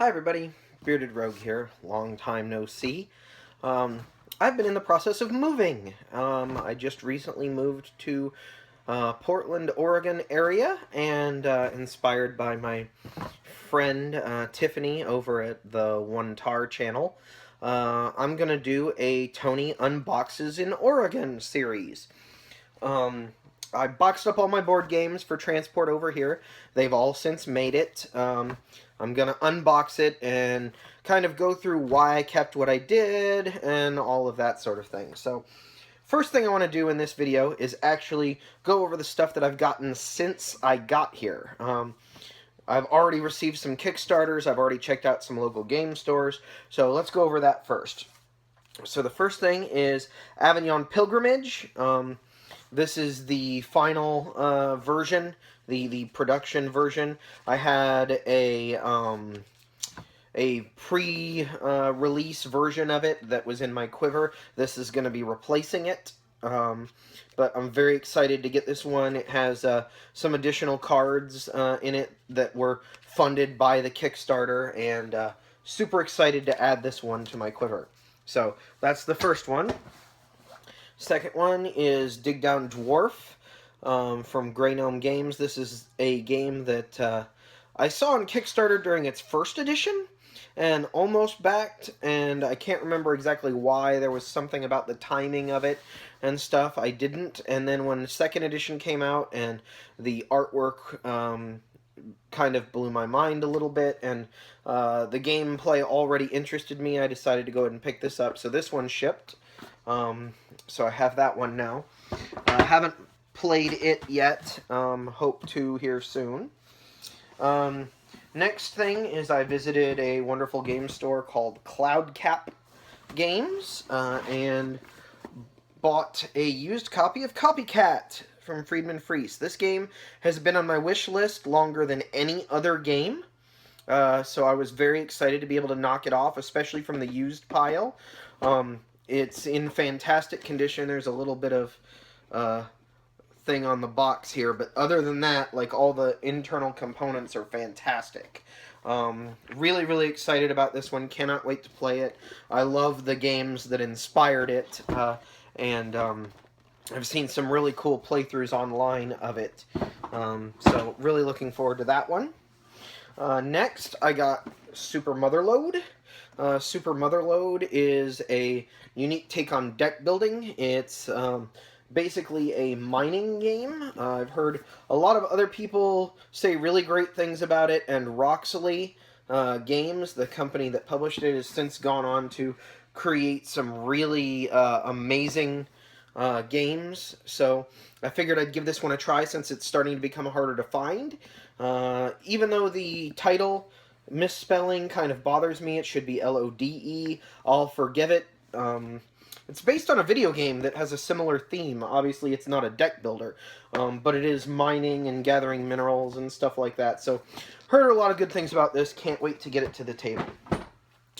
Hi everybody, Bearded Rogue here, long time no see. I've been in the process of moving. I just recently moved to Portland, Oregon area, and inspired by my friend Tiffany over at the One Tar channel, I'm gonna do a Tony Unboxes in Oregon series. I boxed up all my board games for transport over here. They've all since made it. I'm going to unbox it and kind of go through why I kept what I did and all of that sort of thing. So, first thing I want to do in this video is actually go over the stuff that I've gotten since I got here. I've already received some Kickstarters. I've already checked out some local game stores. So, let's go over that first. So, the first thing is Avignon Pilgrimage. This is the final version, the production version. I had a pre-release version of it that was in my quiver. This is going to be replacing it. But I'm very excited to get this one. It has some additional cards in it that were funded by the Kickstarter, and super excited to add this one to my quiver. So that's the first one. Second one is Down Dwarf from Grey Gnome Games. This is a game that I saw on Kickstarter during its first edition and almost backed, and I can't remember exactly why. There was something about the timing of it and stuff. I didn't, and then when the second edition came out and the artwork kind of blew my mind a little bit, and the gameplay already interested me, I decided to go ahead and pick this up. So this one shipped. So I have that one now. I haven't played it yet. Hope to here soon. Next thing is I visited a wonderful game store called Cloudcap Games and bought a used copy of Copycat from Friedman Freese. This game has been on my wish list longer than any other game. So I was very excited to be able to knock it off, especially from the used pile. It's in fantastic condition. There's a little bit of thing on the box here, but other than that, like, all the internal components are fantastic. Really, really excited about this one. Cannot wait to play it. I love the games that inspired it, and I've seen some really cool playthroughs online of it. So really looking forward to that one. Next, I got Super Motherlode. Super Motherlode is a unique take on deck building. It's basically a mining game. I've heard a lot of other people say really great things about it, and Roxley Games, the company that published it, has since gone on to create some really amazing games. So I figured I'd give this one a try since it's starting to become harder to find. Even though the title misspelling kind of bothers me, it should be L-O-D-E. I'll forgive it. It's based on a video game that has a similar theme. Obviously, it's not a deck builder, but it is mining and gathering minerals and stuff like that. So, heard a lot of good things about this. Can't wait to get it to the table.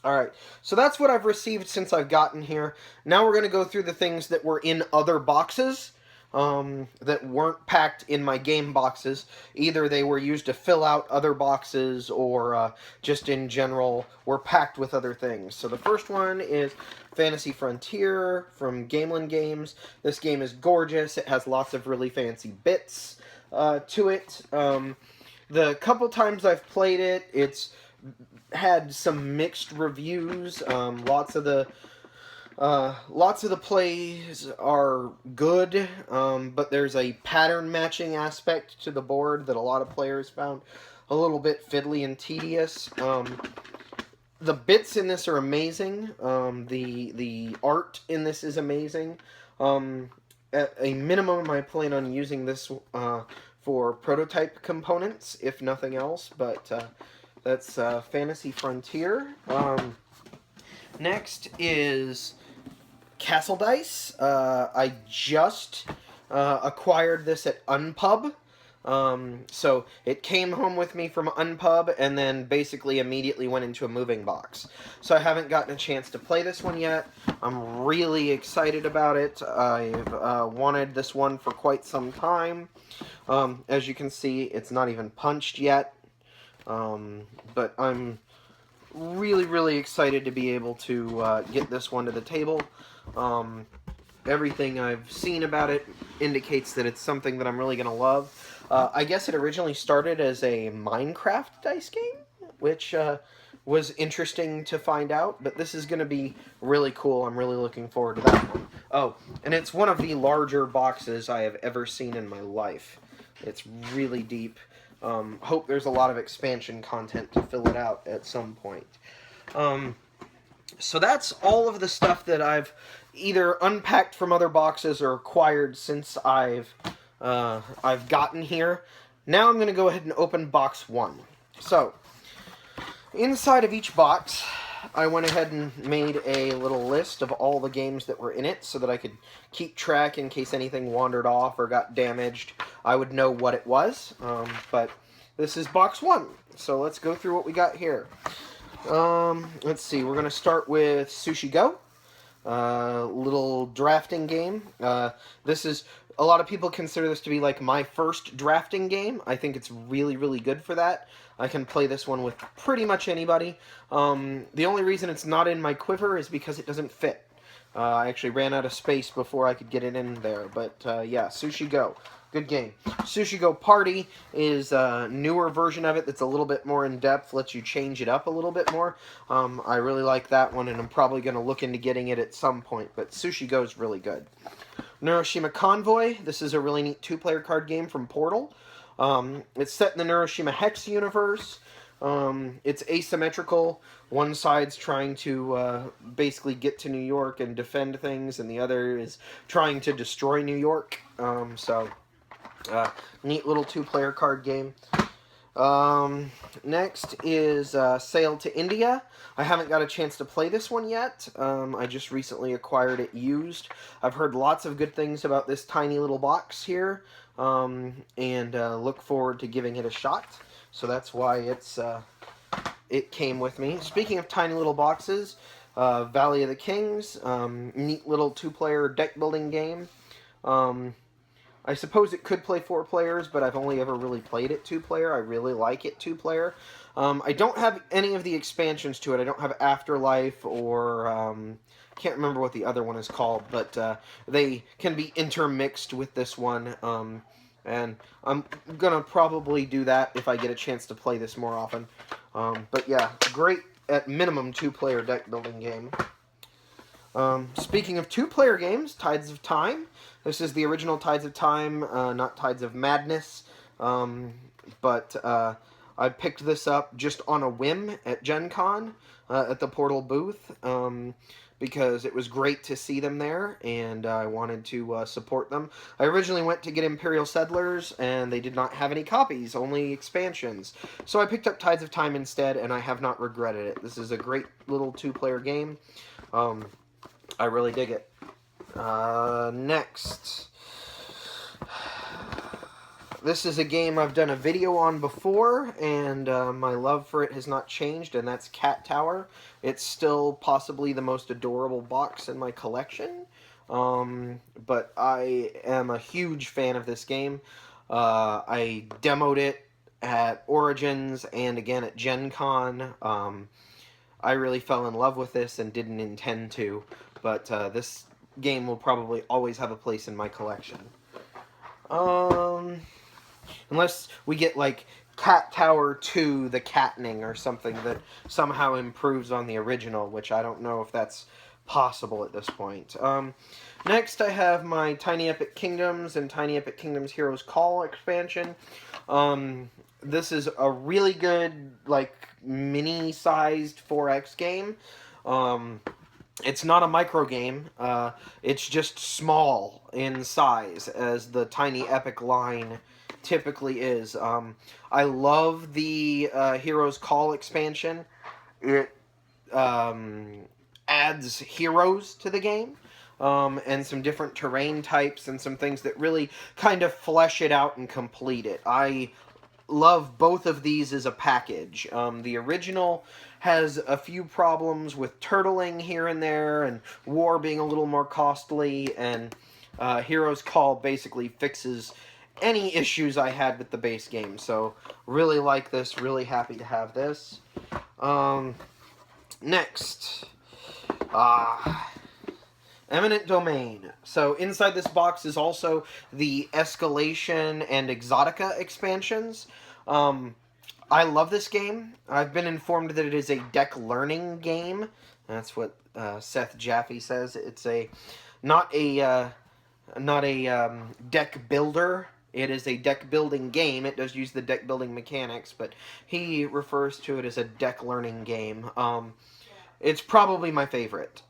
Alright, so that's what I've received since I've gotten here. Now we're going to go through the things that were in other boxes that weren't packed in my game boxes. Either they were used to fill out other boxes, or just in general were packed with other things. So the first one is Fantasy Frontier from Gamelin Games. This game is gorgeous. It has lots of really fancy bits to it. The couple times I've played it, it's had some mixed reviews. Lots of the plays are good, but there's a pattern matching aspect to the board that a lot of players found a little bit fiddly and tedious. The bits in this are amazing. The art in this is amazing. At a minimum, I plan on using this for prototype components, if nothing else, but that's Fantasy Frontier. Next is Castle Dice. I just acquired this at Unpub. So it came home with me from Unpub and then basically immediately went into a moving box. So I haven't gotten a chance to play this one yet. I'm really excited about it. I've wanted this one for quite some time. As you can see, it's not even punched yet. But I'm really, really excited to be able to get this one to the table. Everything I've seen about it indicates that it's something that I'm really going to love. I guess it originally started as a Minecraft dice game, which was interesting to find out, but this is going to be really cool. I'm really looking forward to that one. Oh, and it's one of the larger boxes I have ever seen in my life. It's really deep. Hope there's a lot of expansion content to fill it out at some point. So that's all of the stuff that I've either unpacked from other boxes or acquired since I've gotten here. Now I'm going to go ahead and open box 1. So, inside of each box, I went ahead and made a little list of all the games that were in it so that I could keep track in case anything wandered off or got damaged. I would know what it was, but this is box 1. So let's go through what we got here. Let's see, we're going to start with Sushi Go. Little drafting game. This is, a lot of people consider this to be like my first drafting game. I think it's really, really good for that. I can play this one with pretty much anybody. The only reason it's not in my quiver is because it doesn't fit. I actually ran out of space before I could get it in there. But yeah, Sushi Go. Good game. Sushi Go Party is a newer version of it that's a little bit more in-depth, lets you change it up a little bit more. I really like that one, and I'm probably going to look into getting it at some point, but Sushi Go is really good. Nourishing Convoy. This is a really neat 2-player card game from Portal. It's set in the Nourishing Hex universe. It's asymmetrical. One side's trying to basically get to New York and defend things, and the other is trying to destroy New York. Neat little 2-player card game. Next is Sail to India. I haven't got a chance to play this one yet. I just recently acquired it used. I've heard lots of good things about this tiny little box here, and look forward to giving it a shot. So that's why it came with me. Speaking of tiny little boxes, Valley of the Kings, neat little 2-player deck building game. I suppose it could play 4 players, but I've only ever really played it 2-player. I really like it 2-player. I don't have any of the expansions to it. I don't have Afterlife or can't remember what the other one is called, but they can be intermixed with this one. And I'm gonna probably do that if I get a chance to play this more often. But yeah, great at minimum 2-player deck building game. Speaking of 2-player games, Tides of Time. This is the original Tides of Time, not Tides of Madness. But I picked this up just on a whim at Gen Con, at the Portal booth, because it was great to see them there, and I wanted to support them. I originally went to get Imperial Settlers, and they did not have any copies, only expansions. So I picked up Tides of Time instead, and I have not regretted it. This is a great little 2-player game. I really dig it. Next. This is a game I've done a video on before, and my love for it has not changed, and that's Cat Tower. It's still possibly the most adorable box in my collection, but I am a huge fan of this game. I demoed it at Origins and again at Gen Con. I really fell in love with this and didn't intend to, but this game will probably always have a place in my collection. Unless we get, like, Cat Tower 2, The Catning, or something that somehow improves on the original, which I don't know if that's possible at this point. Next, I have my Tiny Epic Kingdoms and Tiny Epic Kingdoms Heroes Call expansion. This is a really good, like, mini-sized 4X game. It's not a micro game. It's just small in size, as the Tiny Epic line typically is. I love the Heroes Call expansion. It adds heroes to the game, and some different terrain types and some things that really kind of flesh it out and complete it. I love both of these as a package. The original has a few problems with turtling here and there, and war being a little more costly, and Heroes Call basically fixes any issues I had with the base game. So, really like this, really happy to have this. Next, Eminent Domain. So inside this box is also the Escalation and Exotica expansions. I love this game. I've been informed that it is a deck learning game. That's what Seth Jaffe says. It's not a deck builder. It is a deck building game. It does use the deck building mechanics, but he refers to it as a deck learning game. It's probably my favorite.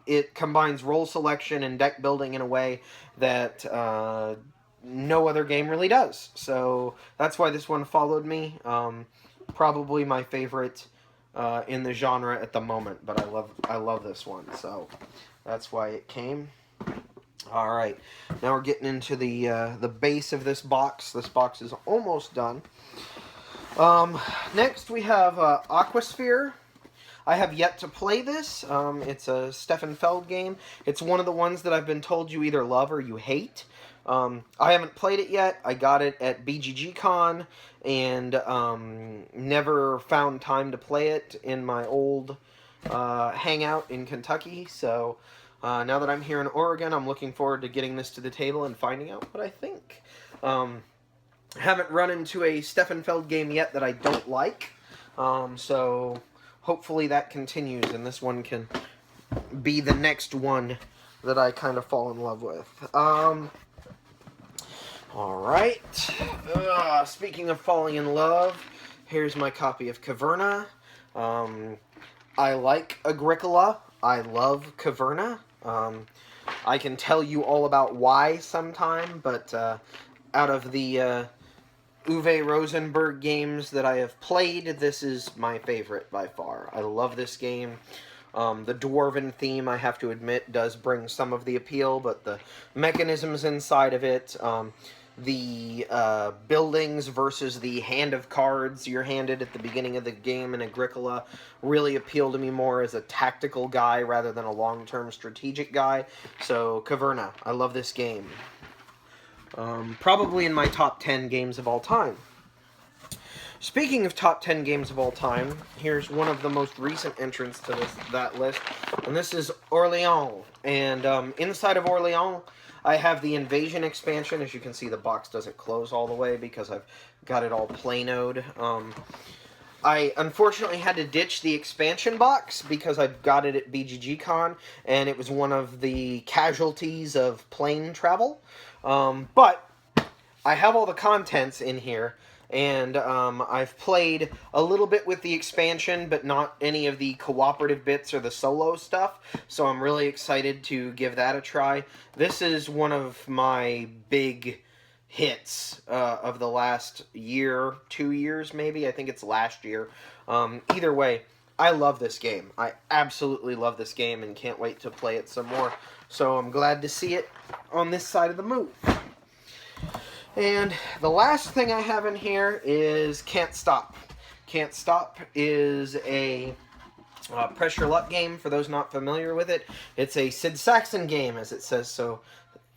It combines role selection and deck building in a way that no other game really does. So that's why this one followed me. Probably my favorite in the genre at the moment, but I love this one. So that's why it came. All right, now we're getting into the base of this box. This box is almost done. Next we have Aqua Sphere. I have yet to play this. It's a Stefan Feld game. It's one of the ones that I've been told you either love or you hate. I haven't played it yet. I got it at BGG Con and never found time to play it in my old hangout in Kentucky. So now that I'm here in Oregon, I'm looking forward to getting this to the table and finding out what I think. Haven't run into a Stefan Feld game yet that I don't like. So hopefully that continues and this one can be the next one that I kind of fall in love with. Alright. Speaking of falling in love, here's my copy of Caverna. I like Agricola. I love Caverna. I can tell you all about why sometime, but out of the Uwe Rosenberg games that I have played, this is my favorite by far. I love this game. The Dwarven theme, I have to admit, does bring some of the appeal, but the mechanisms inside of it, the buildings versus the hand of cards you're handed at the beginning of the game in Agricola really appeal to me more as a tactical guy rather than a long-term strategic guy. So, Caverna, I love this game. Probably in my top 10 games of all time. Speaking of top 10 games of all time, here's one of the most recent entrants to that list, and this is Orléans. And inside of Orléans, I have the Invasion expansion. As you can see, the box doesn't close all the way because I've got it all Play-No'd. I unfortunately had to ditch the expansion box because I got it at BGG Con, and it was one of the casualties of plane travel. But I have all the contents in here, and I've played a little bit with the expansion, but not any of the cooperative bits or the solo stuff, so I'm really excited to give that a try. This is one of my big hits of the last year, 2 years maybe. I think it's last year. Either way, I love this game. I absolutely love this game and can't wait to play it some more. So I'm glad to see it on this side of the move. And the last thing I have in here is Cant Stop. Cant Stop is a pressure luck game, for those not familiar with it. It's a Sid Saxon game, as it says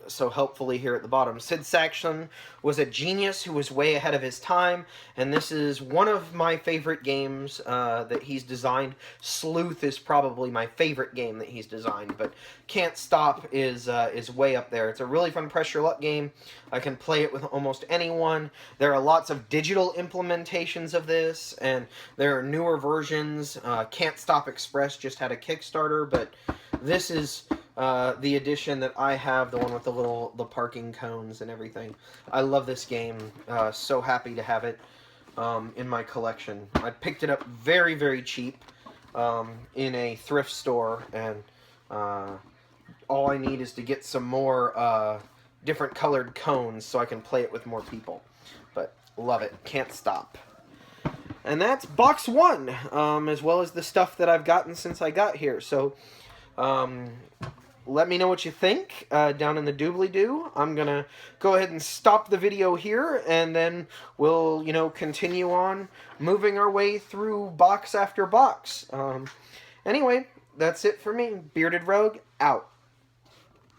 so helpfully here at the bottom. Sid Saxon was a genius who was way ahead of his time, and this is one of my favorite games that he's designed. Sleuth is probably my favorite game that he's designed, but Cant Stop is way up there. It's a really fun pressure luck game. I can play it with almost anyone. There are lots of digital implementations of this, and there are newer versions. Cant Stop Express just had a Kickstarter, but this is the edition that I have, the one with the parking cones and everything. I love this game. So happy to have it in my collection. I picked it up very, very cheap in a thrift store, and all I need is to get some more different colored cones so I can play it with more people. But love it. Can't stop. And that's box one, as well as the stuff that I've gotten since I got here. So let me know what you think down in the doobly-doo. I'm going to go ahead and stop the video here, and then we'll, continue on moving our way through box after box. Anyway, that's it for me. Bearded Rogue, out.